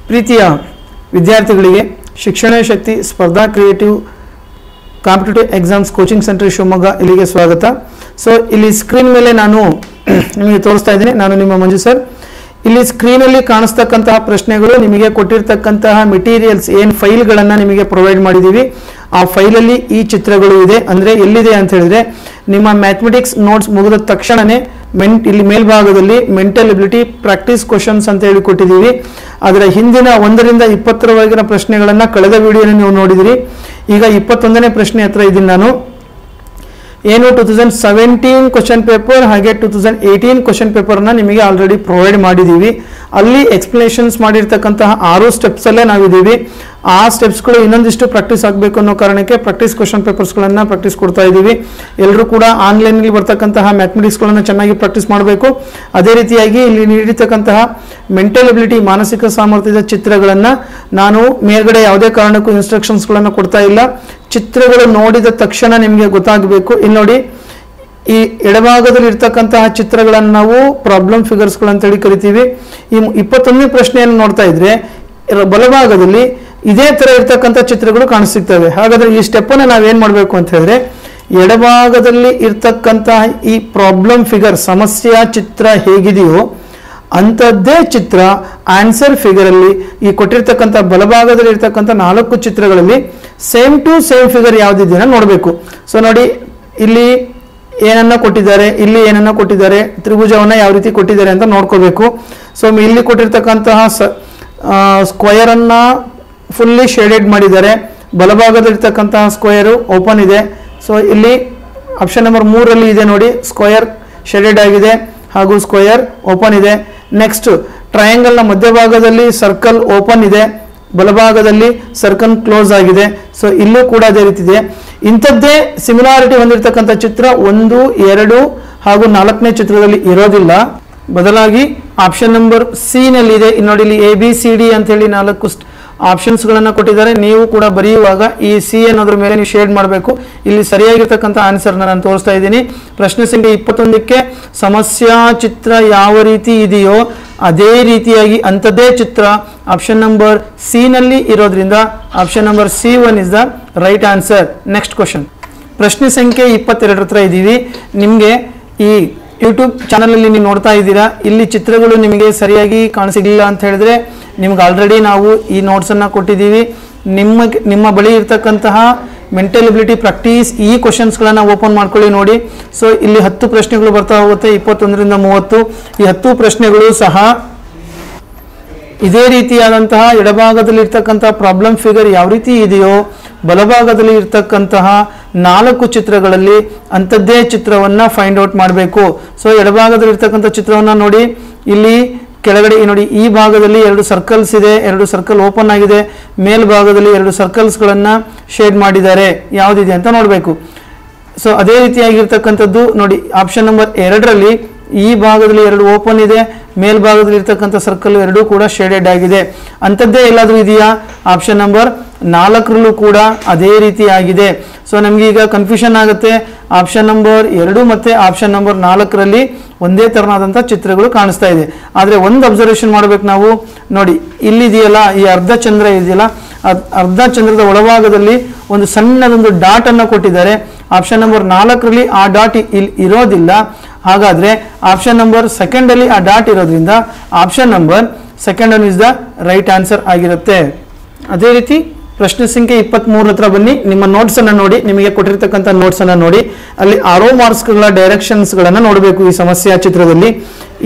ಪ್ರೀತಿಯ ವಿದ್ಯಾರ್ಥಿಗಳಿಗೆ ಶಿಕ್ಷಣ ಶಕ್ತಿ ಸ್ಪರ್ಧಾ creative competitive exams coaching centre Shivamogga ಇಲ್ಲಿಗೆ ಸ್ವಾಗತ. ಸೊ ಇಲ್ಲಿ ಸ್ಕ್ರೀನ್ ಮೇಲೆ ನಾನು ನಿಮಗೆ ತೋರಿಸ್ತಾ ಇದ್ದೀನಿ. ನಾನು ನಿಮ್ಮ ಮಂಜು ಸರ್. ಇಲ್ಲಿ ಸ್ಕ್ರೀನಲ್ಲಿ ಕಾಣಿಸ್ತಕ್ಕಂತಹ ಪ್ರಶ್ನೆಗಳು ನಿಮಗೆ ಕೊಟ್ಟಿರ್ತಕ್ಕಂತಹ ಮೆಟೀರಿಯಲ್ಸ್ ಏನು ಫೈಲ್ಗಳನ್ನು ನಿಮಗೆ ಪ್ರೊವೈಡ್ ಮಾಡಿದ್ದೀವಿ. ಆ ಫೈಲಲ್ಲಿ ಈ ಚಿತ್ರಗಳು ಇದೆ. ಅಂದರೆ ಎಲ್ಲಿದೆ ಅಂತ ಹೇಳಿದ್ರೆ ನಿಮ್ಮ ಮ್ಯಾಥಮೆಟಿಕ್ಸ್ ನೋಟ್ಸ್ ಮುಗಿದ ತಕ್ಷಣವೇ ಇಲ್ಲಿ ಮೇಲ್ಭಾಗದಲ್ಲಿ ಮೆಂಟಲ್ ಎಬಿಲಿಟಿ ಪ್ರಾಕ್ಟೀಸ್ ಕ್ವಶನ್ಸ್ ಅಂತ ಹೇಳಿ ಕೊಟ್ಟಿದ್ದೀವಿ. ಅದರ ಹಿಂದಿನ 1ರಿಂದ 20ರವರೆಗಿನ ಪ್ರಶ್ನೆಗಳನ್ನು ಕಳೆದ ವಿಡಿಯೋನ ನೀವು ನೋಡಿದಿರಿ. ಈಗ 21ನೇ ಪ್ರಶ್ನೆ ಹತ್ರ ಇದ್ದೀನಿ ನಾನು. ಏನು 2017 ಕ್ವಶನ್ ಪೇಪರ್ ಹಾಗೆ 2018 ಕ್ವಶನ್ ಪೇಪರ್ನ ನಿಮಗೆ ಆಲ್ರೆಡಿ ಪ್ರೊವೈಡ್ ಮಾಡಿದ್ದೀವಿ. ಅಲ್ಲಿ ಎಕ್ಸ್ಪ್ಲನೇಷನ್ಸ್ ಮಾಡಿರ್ತಕ್ಕಂತಹ 6 ಸ್ಟೆಪ್ಸಲ್ಲೇ ನಾವಿದ್ದೀವಿ. ಆ ಸ್ಟೆಪ್ಸ್ಗಳು ಇನ್ನೊಂದಿಷ್ಟು ಪ್ರಾಕ್ಟೀಸ್ ಆಗಬೇಕು ಅನ್ನೋ ಕಾರಣಕ್ಕೆ ಪ್ರಾಕ್ಟೀಸ್ ಕ್ವಶನ್ ಪೇಪರ್ಸ್ಗಳನ್ನು ಪ್ರಾಕ್ಟೀಸ್ ಕೊಡ್ತಾ ಇದ್ದೀವಿ. ಎಲ್ಲರೂ ಕೂಡ ಆನ್ಲೈನಲ್ಲಿ ಬರ್ತಕ್ಕಂತಹ ಮ್ಯಾಥಮೆಟಿಕ್ಸ್ಗಳನ್ನು ಚೆನ್ನಾಗಿ ಪ್ರಾಕ್ಟೀಸ್ ಮಾಡಬೇಕು. ಅದೇ ರೀತಿಯಾಗಿ ಇಲ್ಲಿ ನೀಡಿರ್ತಕ್ಕಂತಹ ಮೆಂಟಲ್ ಎಬಿಲಿಟಿ ಮಾನಸಿಕ ಸಾಮರ್ಥ್ಯದ ಚಿತ್ರಗಳನ್ನು ನಾನು ಮೇಲ್ಗಡೆ ಯಾವುದೇ ಕಾರಣಕ್ಕೂ ಇನ್ಸ್ಟ್ರಕ್ಷನ್ಸ್ಗಳನ್ನು ಕೊಡ್ತಾ ಇಲ್ಲ. ಚಿತ್ರಗಳು ನೋಡಿದ ತಕ್ಷಣ ನಿಮಗೆ ಗೊತ್ತಾಗಬೇಕು. ಇಲ್ಲಿ ನೋಡಿ, ಈ ಎಡಭಾಗದಲ್ಲಿ ಇರ್ತಕ್ಕಂತಹ ಚಿತ್ರಗಳನ್ನು ನಾವು ಪ್ರಾಬ್ಲಮ್ ಫಿಗರ್ಸ್ಗಳು ಅಂತೇಳಿ ಕರಿತೀವಿ. ಈ 21ನೇ ಪ್ರಶ್ನೆಯನ್ನು ನೋಡ್ತಾ ಇದ್ರೆ ಬಲಭಾಗದಲ್ಲಿ ಇದೇ ತರ ಇರ್ತಕ್ಕಂಥ ಚಿತ್ರಗಳು ಕಾಣಿಸ್ತಿರ್ತವೆ. ಹಾಗಾದ್ರೆ ಈ ಸ್ಟೆಪ್ಪನ್ನು ನಾವೇನ್ ಮಾಡಬೇಕು ಅಂತ ಹೇಳಿದ್ರೆ, ಎಡಭಾಗದಲ್ಲಿ ಇರ್ತಕ್ಕಂತಹ ಈ ಪ್ರಾಬ್ಲಮ್ ಫಿಗರ್ ಸಮಸ್ಯೆಯ ಚಿತ್ರ ಹೇಗಿದೆಯೋ ಅಂಥದ್ದೇ ಚಿತ್ರ ಆನ್ಸರ್ ಫಿಗರ್ ಅಲ್ಲಿ ಈ ಕೊಟ್ಟಿರ್ತಕ್ಕಂಥ ಬಲಭಾಗದಲ್ಲಿ ಇರ್ತಕ್ಕಂಥ 4 ಚಿತ್ರಗಳಲ್ಲಿ ಸೇಮ್ ಟು ಸೇಮ್ ಫಿಗರ್ ಯಾವ್ದಿದೆಯನ್ನ ನೋಡಬೇಕು. ಸೊ ನೋಡಿ, ಇಲ್ಲಿ ಏನನ್ನ ಕೊಟ್ಟಿದ್ದಾರೆ, ಇಲ್ಲಿ ಏನನ್ನ ಕೊಟ್ಟಿದ್ದಾರೆ, ತ್ರಿಭುಜವನ್ನ ಯಾವ ರೀತಿ ಕೊಟ್ಟಿದ್ದಾರೆ ಅಂತ ನೋಡ್ಕೋಬೇಕು. ಸೊ ಇಲ್ಲಿ ಕೊಟ್ಟಿರ್ತಕ್ಕಂತಹ ಸ್ಕ್ವಯರ್ ಅನ್ನ ಫುಲ್ಲಿ ಶೇಡೆಡ್ ಮಾಡಿದ್ದಾರೆ. ಬಲಭಾಗದಲ್ಲಿರ್ತಕ್ಕಂತಹ ಸ್ಕ್ವಯರು ಓಪನ್ ಇದೆ. ಸೊ ಇಲ್ಲಿ ಆಪ್ಷನ್ ನಂಬರ್ 3 ಇದೆ ನೋಡಿ, ಸ್ಕ್ವಯರ್ ಶೇಡೆಡ್ ಆಗಿದೆ ಹಾಗೂ ಸ್ಕ್ವಯರ್ ಓಪನ್ ಇದೆ. ನೆಕ್ಸ್ಟ್ ಟ್ರಯಾಂಗಲ್ನ ಮಧ್ಯಭಾಗದಲ್ಲಿ ಸರ್ಕಲ್ ಓಪನ್ ಇದೆ, ಬಲಭಾಗದಲ್ಲಿ ಸರ್ಕಲ್ ಕ್ಲೋಸ್ ಆಗಿದೆ. ಸೊ ಇಲ್ಲೂ ಕೂಡ ಅದೇ ರೀತಿ ಇದೆ. ಇಂಥದ್ದೇ ಸಿಮಿಲಾರಿಟಿ ಹೊಂದಿರತಕ್ಕಂಥ ಚಿತ್ರ 1, 2 ಹಾಗೂ 4ನೇ ಚಿತ್ರದಲ್ಲಿ ಇರೋದಿಲ್ಲ. ಬದಲಾಗಿ ಆಪ್ಷನ್ ನಂಬರ್ ಸಿ ನಲ್ಲಿ ಇದೆ. ನೋಡಿ, ಇಲ್ಲಿ ABCD ಅಂತ ಹೇಳಿ 4 ಆಪ್ಷನ್ಸ್ಗಳನ್ನು ಕೊಟ್ಟಿದ್ದಾರೆ. ನೀವು ಕೂಡ ಬರೆಯುವಾಗ ಈ ಸಿ ಅನ್ನೋದ್ರ ಮೇಲೆ ನೀವು ಶೇಡ್ ಮಾಡಬೇಕು. ಇಲ್ಲಿ ಸರಿಯಾಗಿರ್ತಕ್ಕಂಥ ಆನ್ಸರ್ನ ನಾನು ತೋರಿಸ್ತಾ ಇದ್ದೀನಿ. ಪ್ರಶ್ನೆ ಸಂಖ್ಯೆ 21ಕ್ಕೆ ಸಮಸ್ಯಾ ಚಿತ್ರ ಯಾವ ರೀತಿ ಇದೆಯೋ ಅದೇ ರೀತಿಯಾಗಿ ಅಂಥದ್ದೇ ಚಿತ್ರ ಆಪ್ಷನ್ ನಂಬರ್ ಸಿ ನಲ್ಲಿ ಇರೋದ್ರಿಂದ option number C1 is the right answer. Next question, ಪ್ರಶ್ನೆ ಸಂಖ್ಯೆ 22 ಹತ್ರ ಇದ್ದೀವಿ. ನಿಮಗೆ ಈ ಯೂಟ್ಯೂಬ್ ಚಾನಲಲ್ಲಿ ನೀವು ನೋಡ್ತಾ ಇದ್ದೀರಾ. ಇಲ್ಲಿ ಚಿತ್ರಗಳು ನಿಮಗೆ ಸರಿಯಾಗಿ ಕಾಣಿಸಿಲ್ಲ ಅಂತ ಹೇಳಿದ್ರೆ ನಿಮ್ಗೆ ಆಲ್ರೆಡಿ ನಾವು ಈ ನೋಟ್ಸನ್ನು ಕೊಟ್ಟಿದ್ದೀವಿ. ನಿಮ್ಮ ಬಳಿ ಇರ್ತಕ್ಕಂತಹ ಮೆಂಟಲ್ ಎಬಿಲಿಟಿ ಪ್ರಾಕ್ಟೀಸ್ ಈ ಕ್ವಶನ್ಸ್ಗಳನ್ನು ಓಪನ್ ಮಾಡ್ಕೊಳ್ಳಿ ನೋಡಿ. ಸೊ ಇಲ್ಲಿ 10 ಪ್ರಶ್ನೆಗಳು ಬರ್ತಾ ಹೋಗುತ್ತೆ, 21ರಿಂದ 30. ಈ 10 ಪ್ರಶ್ನೆಗಳು ಸಹ ಇದೇ ರೀತಿಯಾದಂತಹ ಎಡಭಾಗದಲ್ಲಿ ಇರ್ತಕ್ಕಂತಹ ಪ್ರಾಬ್ಲಮ್ ಫಿಗರ್ ಯಾವ ರೀತಿ ಇದೆಯೋ ಬಲಭಾಗದಲ್ಲಿ ಇರ್ತಕ್ಕಂತಹ 4 ಚಿತ್ರಗಳಲ್ಲಿ ಅಂಥದ್ದೇ ಚಿತ್ರವನ್ನು ಫೈಂಡ್ ಔಟ್ ಮಾಡಬೇಕು. ಸೊ ಎಡಭಾಗದಲ್ಲಿ ಇರ್ತಕ್ಕಂಥ ಚಿತ್ರವನ್ನು ನೋಡಿ, ಇಲ್ಲಿ ಕೆಳಗಡೆ ನೋಡಿ, ಈ ಭಾಗದಲ್ಲಿ 2 ಸರ್ಕಲ್ಸ್ ಇದೆ, 2 ಸರ್ಕಲ್ ಓಪನ್ ಆಗಿದೆ. ಮೇಲ್ಭಾಗದಲ್ಲಿ 2 ಸರ್ಕಲ್ಸ್ಗಳನ್ನು ಶೇಡ್ ಮಾಡಿದ್ದಾರೆ. ಯಾವುದಿದೆ ಅಂತ ನೋಡಬೇಕು. ಸೊ ಅದೇ ರೀತಿಯಾಗಿರ್ತಕ್ಕಂಥದ್ದು ನೋಡಿ, ಆಪ್ಷನ್ ನಂಬರ್ 2ರಲ್ಲಿ ಈ ಭಾಗದಲ್ಲಿ 2 ಓಪನ್ ಇದೆ, ಮೇಲ್ಭಾಗದಲ್ಲಿ ಇರ್ತಕ್ಕಂಥ ಸರ್ಕಲ್ 2 ಕೂಡ ಶೇಡೆಡ್ ಆಗಿದೆ. ಅಂಥದ್ದೇ ಎಲ್ಲಾದರೂ ಇದೆಯಾ? ಆಪ್ಷನ್ ನಂಬರ್ 4ರಲ್ಲೂ ಕೂಡ ಅದೇ ರೀತಿ ಆಗಿದೆ. ಸೊ ನಮ್ಗೆ ಈಗ ಕನ್ಫ್ಯೂಷನ್ ಆಗುತ್ತೆ. ಆಪ್ಷನ್ ನಂಬರ್ 2 ಮತ್ತು ಆಪ್ಷನ್ ನಂಬರ್ 4ರಲ್ಲಿ ಒಂದೇ ತರನಾದಂಥ ಚಿತ್ರಗಳು ಕಾಣಿಸ್ತಾ ಇದೆ. ಆದರೆ ಒಂದು ಅಬ್ಸರ್ವೇಷನ್ ಮಾಡಬೇಕು ನಾವು. ನೋಡಿ, ಇಲ್ಲಿದೆಯಲ್ಲ ಈ ಅರ್ಧ ಚಂದ್ರ ಇದೆಯಲ್ಲ, ಅರ್ಧ ಚಂದ್ರದ ಒಳಭಾಗದಲ್ಲಿ ಒಂದು ಸಣ್ಣದೊಂದು ಡಾಟ್ ಅನ್ನು ಕೊಟ್ಟಿದ್ದಾರೆ. ಆಪ್ಷನ್ ನಂಬರ್ 4ರಲ್ಲಿ ಆ ಡಾಟ್ ಇಲ್ಲಿ ಇರೋದಿಲ್ಲ. ಹಾಗಾದ್ರೆ ಆಪ್ಷನ್ ನಂಬರ್ 2 ಆ ಡಾಟ್ ಇರೋದ್ರಿಂದ option number 2 is the right answer ಆಗಿರುತ್ತೆ. ಅದೇ ರೀತಿ ಪ್ರಶ್ನೆ ಸಂಖ್ಯೆ 23 ಹತ್ರ ಬನ್ನಿ. ನಿಮ್ಮ ನೋಟ್ಸ್ ಅನ್ನು ನೋಡಿ, ನಿಮಗೆ ಕೊಟ್ಟಿರ್ತಕ್ಕಂಥ ನೋಟ್ಸ್ ಅನ್ನು ನೋಡಿ. ಅಲ್ಲಿ ಆರೋ ಮಾರ್ಕ್ಸ್ಗಳ ಡೈರೆಕ್ಷನ್ಸ್ ಗಳನ್ನ ನೋಡಬೇಕು. ಈ ಸಮಸ್ಯೆಯ ಚಿತ್ರದಲ್ಲಿ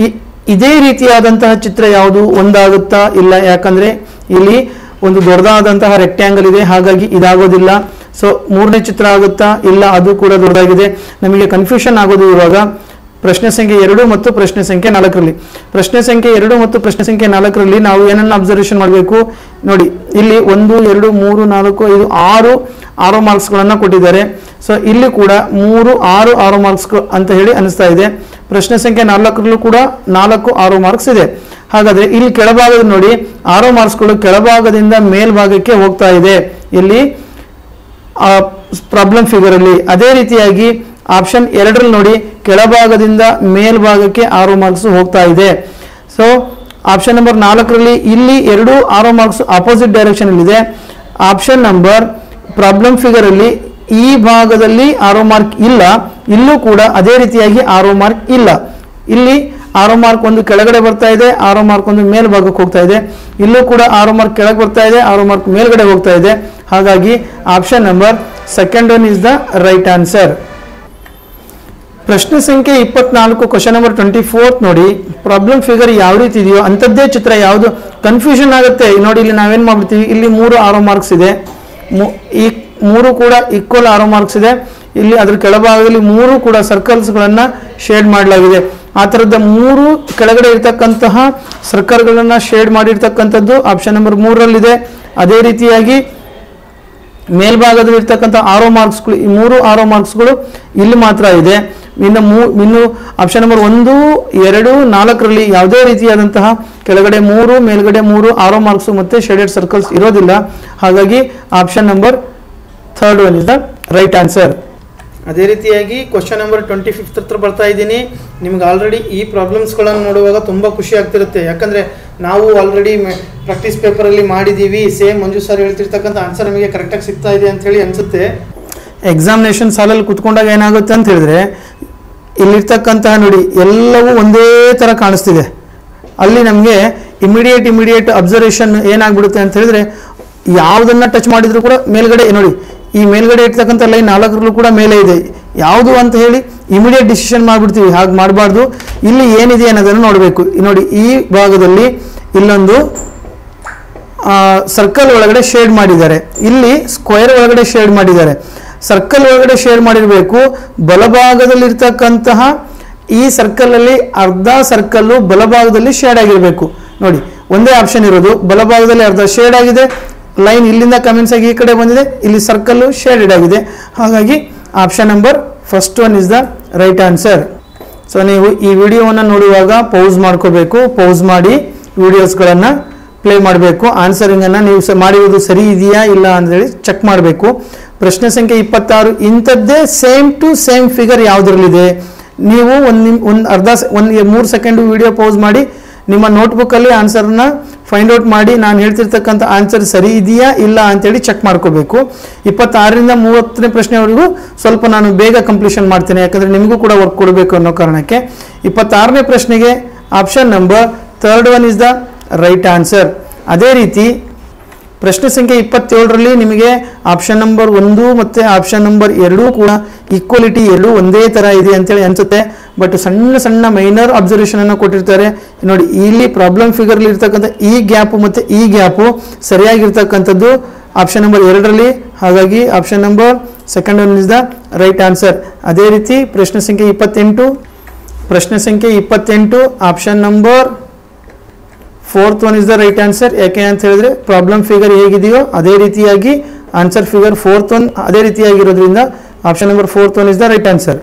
ಇದೇ ರೀತಿಯಾದಂತಹ ಚಿತ್ರ ಯಾವುದು ಒಂದಾಗುತ್ತಾ ಇಲ್ಲ? ಯಾಕಂದ್ರೆ ಇಲ್ಲಿ ಒಂದು ದೊಡ್ಡದಾದಂತಹ ರೆಕ್ಟ್ಯಾಂಗಲ್ ಇದೆ, ಹಾಗಾಗಿ ಇದಾಗೋದಿಲ್ಲ. ಸೊ 3ನೇ ಚಿತ್ರ ಆಗುತ್ತಾ? ಇಲ್ಲ, ಅದು ಕೂಡ ದೊಡ್ಡದಾಗಿದೆ. ನಮಗೆ ಕನ್ಫ್ಯೂಷನ್ ಆಗೋದು ಇವಾಗ ಪ್ರಶ್ನೆ ಸಂಖ್ಯೆ 2 ಮತ್ತು ಪ್ರಶ್ನೆ ಸಂಖ್ಯೆ 4ರಲ್ಲಿ. ಪ್ರಶ್ನೆ ಸಂಖ್ಯೆ 2 ಮತ್ತು ಪ್ರಶ್ನೆ ಸಂಖ್ಯೆ 4ರಲ್ಲಿ ನಾವು ಏನನ್ನ ಅಬ್ಸರ್ವೇಷನ್ ಮಾಡಬೇಕು ನೋಡಿ. ಇಲ್ಲಿ 1, 2, 3, 4, 5, 6 ಮಾರ್ಕ್ಸ್ಗಳನ್ನು ಕೊಟ್ಟಿದ್ದಾರೆ. ಸೊ ಇಲ್ಲಿ ಕೂಡ 3, 6 ಮಾರ್ಕ್ಸ್ ಅಂತ ಹೇಳಿ ಅನಿಸ್ತಾ ಇದೆ. ಪ್ರಶ್ನೆ ಸಂಖ್ಯೆ 4ರಲ್ಲೂ ಕೂಡ 4, 6 ಮಾರ್ಕ್ಸ್ ಇದೆ. ಹಾಗಾದ್ರೆ ಇಲ್ಲಿ ಕೆಳಭಾಗದ ನೋಡಿ, 6 ಮಾರ್ಕ್ಸ್ಗಳು ಕೆಳಭಾಗದಿಂದ ಮೇಲ್ಭಾಗಕ್ಕೆ ಹೋಗ್ತಾ ಇದೆ ಇಲ್ಲಿ ಪ್ರಾಬ್ಲಮ್ ಫಿಗರ್ ಅಲ್ಲಿ. ಅದೇ ರೀತಿಯಾಗಿ ಆಪ್ಷನ್ 2ರಲ್ಲಿ ನೋಡಿ, ಕೆಳಭಾಗದಿಂದ ಮೇಲ್ಭಾಗಕ್ಕೆ 6 ಮಾರ್ಕ್ಸ್ ಹೋಗ್ತಾ ಇದೆ. ಸೊ ಆಪ್ಷನ್ ನಂಬರ್ 4ರಲ್ಲಿ ಇಲ್ಲಿ 2 ಆರೋ ಮಾರ್ಕ್ಸ್ ಆಪೋಸಿಟ್ ಡೈರೆಕ್ಷನ್ ಇದೆ. ಆಪ್ಷನ್ ನಂಬರ್ ಪ್ರಾಬ್ಲಮ್ ಫಿಗರ್ ಅಲ್ಲಿ ಈ ಭಾಗದಲ್ಲಿ ಆರೋ ಮಾರ್ಕ್ ಇಲ್ಲ, ಇಲ್ಲೂ ಕೂಡ ಅದೇ ರೀತಿಯಾಗಿ ಆರೋ ಮಾರ್ಕ್ ಇಲ್ಲ. ಇಲ್ಲಿ ಆರೋ ಮಾರ್ಕ್ ಒಂದು ಕೆಳಗಡೆ ಬರ್ತಾ ಇದೆ, ಆರೋ ಮಾರ್ಕ್ ಒಂದು ಮೇಲ್ಭಾಗಕ್ಕೆ ಹೋಗ್ತಾ ಇದೆ. ಇಲ್ಲೂ ಕೂಡ ಆರೋ ಮಾರ್ಕ್ ಕೆಳಗೆ ಬರ್ತಾ ಇದೆ, ಆರೋ ಮಾರ್ಕ್ ಮೇಲ್ಗಡೆ ಹೋಗ್ತಾ ಇದೆ. ಹಾಗಾಗಿ option number second one is the right answer. ಪ್ರಶ್ನೆ ಸಂಖ್ಯೆ 24 ಕ್ವಶನ್ ನಂಬರ್ 24 ನೋಡಿ. ಪ್ರಾಬ್ಲಮ್ ಫಿಗರ್ ಯಾವ ರೀತಿ ಇದೆಯೋ ಅಂಥದ್ದೇ ಚಿತ್ರ, ಯಾವುದು ಕನ್ಫ್ಯೂಷನ್ ಆಗುತ್ತೆ ನೋಡಿ. ಇಲ್ಲಿ ನಾವೇನು ಮಾಡ್ಬಿಡ್ತೀವಿ, ಇಲ್ಲಿ 3 ಆರೋ ಮಾರ್ಕ್ಸ್ ಇದೆ, ಈ 3 ಕೂಡ ಈಕ್ವಲ್ ಆರೋ ಮಾರ್ಕ್ಸ್ ಇದೆ. ಇಲ್ಲಿ ಅದರ ಕೆಳಭಾಗದಲ್ಲಿ 3 ಕೂಡ ಸರ್ಕಲ್ಸ್ಗಳನ್ನು ಶೇಡ್ ಮಾಡಲಾಗಿದೆ. ಆ ಥರದ 3 ಕೆಳಗಡೆ ಇರ್ತಕ್ಕಂತಹ ಸರ್ಕಲ್ಗಳನ್ನು ಶೇಡ್ ಮಾಡಿರ್ತಕ್ಕಂಥದ್ದು ಆಪ್ಷನ್ ನಂಬರ್ 3ರಲ್ಲಿದೆ. ಅದೇ ರೀತಿಯಾಗಿ ಮೇಲ್ಭಾಗದಲ್ಲಿ ಇರ್ತಕ್ಕಂಥ ಆರೋ ಮಾರ್ಕ್ಸ್ಗಳು, ಈ 3 ಆರೋ ಮಾರ್ಕ್ಸ್ಗಳು ಇಲ್ಲಿ ಮಾತ್ರ ಇದೆ. ಇನ್ನು ಆಪ್ಷನ್ ನಂಬರ್ 1, 2, 4ರಲ್ಲಿ ಯಾವುದೇ ರೀತಿಯಾದಂತಹ ಕೆಳಗಡೆ 3 ಮೇಲ್ಗಡೆ 3 ಆರೋ ಮಾರ್ಕ್ಸ್ ಮತ್ತು ಶೇಡೆಡ್ ಸರ್ಕಲ್ಸ್ ಇರೋದಿಲ್ಲ. ಹಾಗಾಗಿ option number third one is the right answer. ಅದೇ ರೀತಿಯಾಗಿ ಕ್ವಶನ್ ನಂಬರ್ 25 ಹತ್ರ ಬರ್ತಾ ಇದ್ದೀನಿ. ನಿಮ್ಗೆ ಆಲ್ರೆಡಿ ಈ ಪ್ರಾಬ್ಲಮ್ಸ್ಗಳನ್ನು ನೋಡುವಾಗ ತುಂಬ ಖುಷಿ ಆಗ್ತಿರುತ್ತೆ. ಯಾಕಂದರೆ ನಾವು ಆಲ್ರೆಡಿ ಪ್ರಾಕ್ಟೀಸ್ ಪೇಪರಲ್ಲಿ ಮಾಡಿದ್ದೀವಿ. ಸೇಮ್ ಮಂಜು ಸರ್ ಹೇಳ್ತಿರ್ತಕ್ಕಂಥ ಆನ್ಸರ್ ನಮಗೆ ಕರೆಕ್ಟಾಗಿ ಸಿಗ್ತಾ ಇದೆ ಅಂಥೇಳಿ ಅನಿಸುತ್ತೆ. ಎಕ್ಸಾಮಿನೇಷನ್ ಸಾಲಲ್ಲಿ ಕುತ್ಕೊಂಡಾಗ ಏನಾಗುತ್ತೆ ಅಂತ ಹೇಳಿದ್ರೆ, ಇಲ್ಲಿರ್ತಕ್ಕಂತಹ ನೋಡಿ ಎಲ್ಲವೂ ಒಂದೇ ಥರ ಕಾಣಿಸ್ತಿದೆ. ಅಲ್ಲಿ ನಮಗೆ ಇಮಿಡಿಯೇಟ್ ಅಬ್ಸರ್ವೇಷನ್ ಏನಾಗ್ಬಿಡುತ್ತೆ ಅಂತ ಹೇಳಿದ್ರೆ, ಯಾವುದನ್ನು ಟಚ್ ಮಾಡಿದ್ರು ಕೂಡ ಮೇಲ್ಗಡೆ ನೋಡಿ, ಈ ಮೇಲ್ಗಡೆ ಇರ್ತಕ್ಕಂಥ ಲೈನ್ 4ರಲ್ಲೂ ಕೂಡ ಮೇಲೆ ಇದೆ. ಯಾವುದು ಅಂತ ಹೇಳಿ ಇಮಿಡಿಯೇಟ್ ಡಿಸಿಷನ್ ಮಾಡಿಬಿಡ್ತೀವಿ. ಹಾಗೆ ಮಾಡಬಾರ್ದು. ಇಲ್ಲಿ ಏನಿದೆ ಅನ್ನೋದನ್ನು ನೋಡಬೇಕು. ನೋಡಿ, ಈ ಭಾಗದಲ್ಲಿ ಇಲ್ಲೊಂದು ಸರ್ಕಲ್ ಒಳಗಡೆ ಶೇಡ್ ಮಾಡಿದ್ದಾರೆ, ಇಲ್ಲಿ ಸ್ಕ್ವೇರ್ ಒಳಗಡೆ ಶೇಡ್ ಮಾಡಿದ್ದಾರೆ. ಸರ್ಕಲ್ ಒಳಗಡೆ ಶೇಡ್ ಮಾಡಿರಬೇಕು. ಬಲಭಾಗದಲ್ಲಿರ್ತಕ್ಕಂತಹ ಈ ಸರ್ಕಲಲ್ಲಿ ಅರ್ಧ ಸರ್ಕಲ್ಲು ಬಲಭಾಗದಲ್ಲಿ ಶೇಡ್ ಆಗಿರಬೇಕು. ನೋಡಿ, ಒಂದೇ ಆಪ್ಷನ್ ಇರೋದು, ಬಲಭಾಗದಲ್ಲಿ ಅರ್ಧ ಶೇಡ್ ಆಗಿದೆ, ಲೈನ್ ಇಲ್ಲಿಂದ ಕಮೆಂಟ್ಸ್ ಆಗಿ ಈ ಕಡೆ ಬಂದಿದೆ, ಇಲ್ಲಿ ಸರ್ಕಲ್ಲು ಶೇಡೆಡ್ ಆಗಿದೆ. ಹಾಗಾಗಿ option number first one is the right answer. So ನೀವು ಈ ವಿಡಿಯೋವನ್ನು ನೋಡುವಾಗ ಪೌಸ್ ಮಾಡ್ಕೋಬೇಕು. ಪೌಸ್ ಮಾಡಿ ವಿಡಿಯೋಸ್ಗಳನ್ನು ಪ್ಲೇ ಮಾಡಬೇಕು. ಆನ್ಸರಿಂಗನ್ನು ನೀವು ಮಾಡಿರೋದು ಸರಿ ಇದೆಯಾ ಇಲ್ಲ ಅಂತೇಳಿ ಚೆಕ್ ಮಾಡಬೇಕು. ಪ್ರಶ್ನೆ ಸಂಖ್ಯೆ 26 ಇಂಥದ್ದೇ ಸೇಮ್ ಟು ಸೇಮ್ ಫಿಗರ್ ಯಾವುದರಲ್ಲಿದೆ, ನೀವು ಒಂದು 3 ಸೆಕೆಂಡು ವಿಡಿಯೋ ಪೌಸ್ ಮಾಡಿ ನಿಮ್ಮ ನೋಟ್ಬುಕ್ಕಲ್ಲಿ ಆನ್ಸರ್ನ ಫೈಂಡ್ ಔಟ್ ಮಾಡಿ ನಾನು ಹೇಳ್ತಿರ್ತಕ್ಕಂಥ ಆನ್ಸರ್ ಸರಿ ಇದೆಯಾ ಇಲ್ಲ ಅಂತೇಳಿ ಚೆಕ್ ಮಾಡ್ಕೋಬೇಕು. 26ರಿಂದ 30ನೇ ಪ್ರಶ್ನೆವರೆಗೂ ಸ್ವಲ್ಪ ನಾನು ಬೇಗ ಕಂಪ್ಲೀಷನ್ ಮಾಡ್ತೇನೆ, ಯಾಕಂದರೆ ನಿಮಗೂ ಕೂಡ ವರ್ಕ್ ಕೊಡಬೇಕು ಅನ್ನೋ ಕಾರಣಕ್ಕೆ. 26ನೇ ಪ್ರಶ್ನೆಗೆ option number third one is the right answer. ಅದೇ ರೀತಿ ಪ್ರಶ್ನೆ ಸಂಖ್ಯೆ 27ರಲ್ಲಿ ನಿಮಗೆ ಆಪ್ಷನ್ ನಂಬರ್ 1 ಮತ್ತು ಆಪ್ಷನ್ ನಂಬರ್ 2 ಕೂಡ ಈಕ್ವಾಲಿಟಿ ಎರಡೂ ಒಂದೇ ಥರ ಇದೆ ಅಂತೇಳಿ ಅನಿಸುತ್ತೆ. ಬಟ್ ಸಣ್ಣ ಸಣ್ಣ ಮೈನರ್ ಅಬ್ಸರ್ವೇಷನನ್ನು ಕೊಟ್ಟಿರ್ತಾರೆ ನೋಡಿ. ಇಲ್ಲಿ ಪ್ರಾಬ್ಲಮ್ ಫಿಗರ್ಲಿ ಇರ್ತಕ್ಕಂಥ ಈ ಗ್ಯಾಪು ಮತ್ತು ಈ ಗ್ಯಾಪು ಸರಿಯಾಗಿರ್ತಕ್ಕಂಥದ್ದು ಆಪ್ಷನ್ ನಂಬರ್ 2ರಲ್ಲಿ. ಹಾಗಾಗಿ option number second one is the right answer. ಅದೇ ರೀತಿ ಪ್ರಶ್ನೆ ಸಂಖ್ಯೆ 28 option number fourth one is the right answer. ಯಾಕೆ ಅಂತ ಹೇಳಿದ್ರೆ ಪ್ರಾಬ್ಲಮ್ ಫಿಗರ್ ಹೇಗಿದೆಯೋ ಅದೇ ರೀತಿಯಾಗಿ ಆನ್ಸರ್ ಫಿಗರ್ ಫೋರ್ತ್ ಒನ್ ಅದೇ ರೀತಿಯಾಗಿರೋದ್ರಿಂದ option number fourth one is the right answer.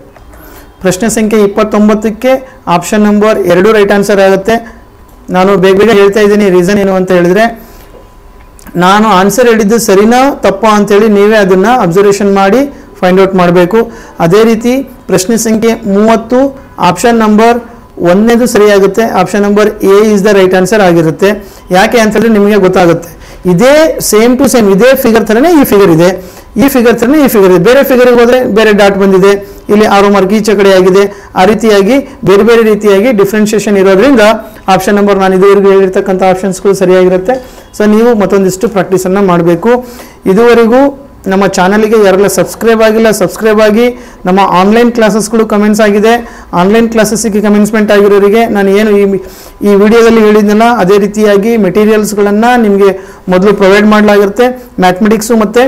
ಪ್ರಶ್ನೆ ಸಂಖ್ಯೆ 29ಕ್ಕೆ ಆಪ್ಷನ್ ನಂಬರ್ 2 ರೈಟ್ ಆನ್ಸರ್ ಆಗುತ್ತೆ. ನಾನು ಬೇಗ ಹೇಳ್ತಾ ಇದ್ದೀನಿ. ರೀಸನ್ ಏನು ಅಂತ ಹೇಳಿದ್ರೆ, ನಾನು ಆನ್ಸರ್ ಹೇಳಿದ್ದು ಸರಿನಾ ತಪ್ಪಾ ಅಂತೇಳಿ ನೀವೇ ಅದನ್ನು ಅಬ್ಸರ್ವೇಷನ್ ಮಾಡಿ ಫೈಂಡ್ ಔಟ್ ಮಾಡಬೇಕು. ಅದೇ ರೀತಿ ಪ್ರಶ್ನೆ ಸಂಖ್ಯೆ 30 ಆಪ್ಷನ್ ನಂಬರ್ 1ನೇದು ಸರಿಯಾಗುತ್ತೆ. Option number a is the right answer ಆಗಿರುತ್ತೆ. ಯಾಕೆ ಅಂತ ಹೇಳಿದ್ರೆ ನಿಮಗೆ ಗೊತ್ತಾಗುತ್ತೆ, ಇದೇ ಸೇಮ್ ಟು ಸೇಮ್ ಇದೇ ಫಿಗರ್ ಥರನೇ ಈ ಫಿಗರ್ ಇದೆ, ಈ ಫಿಗರ್ ಥರನೇ ಈ ಫಿಗರ್ ಇದೆ. ಬೇರೆ ಫಿಗರ್ಗೆ ಹೋದರೆ ಬೇರೆ ಡಾಟ್ ಬಂದಿದೆ, ಇಲ್ಲಿ ಆರೋ ಮಾರ್ಕ್ ಈಚೆ ಕಡೆ ಆಗಿದೆ. ಆ ರೀತಿಯಾಗಿ ಬೇರೆ ಬೇರೆ ರೀತಿಯಾಗಿ ಡಿಫ್ರೆನ್ಷಿಯೇಷನ್ ಇರೋದ್ರಿಂದ ಆಪ್ಷನ್ ನಂಬರ್ ನಾನು ಇದುವರೆಗೂ ಹೇಳಿರ್ತಕ್ಕಂಥ ಆಪ್ಷನ್ಸ್ಗಳು ಸರಿಯಾಗಿರುತ್ತೆ. ಸೊ ನೀವು ಮತ್ತೊಂದಿಷ್ಟು ಪ್ರಾಕ್ಟೀಸನ್ನು ಮಾಡಬೇಕು. ಇದುವರೆಗೂ ನಮ್ಮ ಚಾನಲ್ಗೆ ಯಾರೆಲ್ಲ ಸಬ್ಸ್ಕ್ರೈಬ್ ಆಗಿಲ್ಲ ಸಬ್ಸ್ಕ್ರೈಬ್ ಆಗಿ. ನಮ್ಮ ಆನ್ಲೈನ್ ಕ್ಲಾಸಸ್ಗಳು ಕಮೆಂಟ್ಸ್ ಆಗಿದೆ. ಆನ್ಲೈನ್ ಕ್ಲಾಸಸ್ಸಿಗೆ ಕಮೆಂಟ್ಸ್ಮೆಂಟ್ ಆಗಿರೋರಿಗೆ ನಾನು ಏನು ಈ ವಿಡಿಯೋದಲ್ಲಿ ಹೇಳಿದ್ನಲ್ಲ ಅದೇ ರೀತಿಯಾಗಿ ಮೆಟೀರಿಯಲ್ಸ್ಗಳನ್ನು ನಿಮಗೆ ಮೊದಲು ಪ್ರೊವೈಡ್ ಮಾಡಲಾಗಿರುತ್ತೆ. ಮ್ಯಾಥಮೆಟಿಕ್ಸು ಮತ್ತು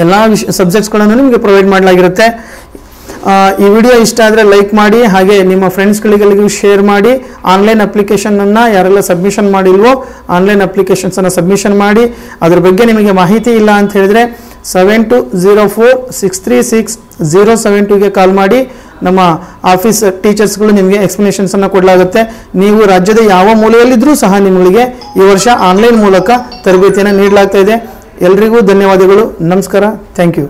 ಎಲ್ಲ ಸಬ್ಜೆಕ್ಟ್ಸ್ಗಳನ್ನು ನಿಮಗೆ ಪ್ರೊವೈಡ್ ಮಾಡಲಾಗಿರುತ್ತೆ. ಈ ವಿಡಿಯೋ ಇಷ್ಟ ಆದರೆ ಲೈಕ್ ಮಾಡಿ, ಹಾಗೆ ನಿಮ್ಮ ಫ್ರೆಂಡ್ಸ್ಗಳಿಗೆಲ್ಲರಿಗೂ ಶೇರ್ ಮಾಡಿ. ಆನ್ಲೈನ್ ಅಪ್ಲಿಕೇಶನನ್ನು ಯಾರೆಲ್ಲ ಸಬ್ಮಿಷನ್ ಮಾಡಿಲ್ವೋ ಆನ್ಲೈನ್ ಅಪ್ಲಿಕೇಶನ್ಸನ್ನು ಸಬ್ಮಿಷನ್ ಮಾಡಿ. ಅದ್ರ ಬಗ್ಗೆ ನಿಮಗೆ ಮಾಹಿತಿ ಇಲ್ಲ ಅಂತ ಹೇಳಿದ್ರೆ 7204636072ಗೆ ಕಾಲ್ ಮಾಡಿ. ನಮ್ಮ ಆಫೀಸ್ ಟೀಚರ್ಸ್ಗಳು ನಿಮಗೆ ಎಕ್ಸ್ಪ್ಲನೇಷನ್ಸನ್ನು ಕೊಡಲಾಗುತ್ತೆ. ನೀವು ರಾಜ್ಯದ ಯಾವ ಮೂಲೆಯಲ್ಲಿದ್ದರೂ ಸಹ ನಿಮಗೆ ಈ ವರ್ಷ ಆನ್ಲೈನ್ ಮೂಲಕ ತರಬೇತಿಯನ್ನು ನೀಡಲಾಗ್ತಾ ಇದೆ. ಎಲ್ರಿಗೂ ಧನ್ಯವಾದಗಳು. ನಮಸ್ಕಾರ. Thank you.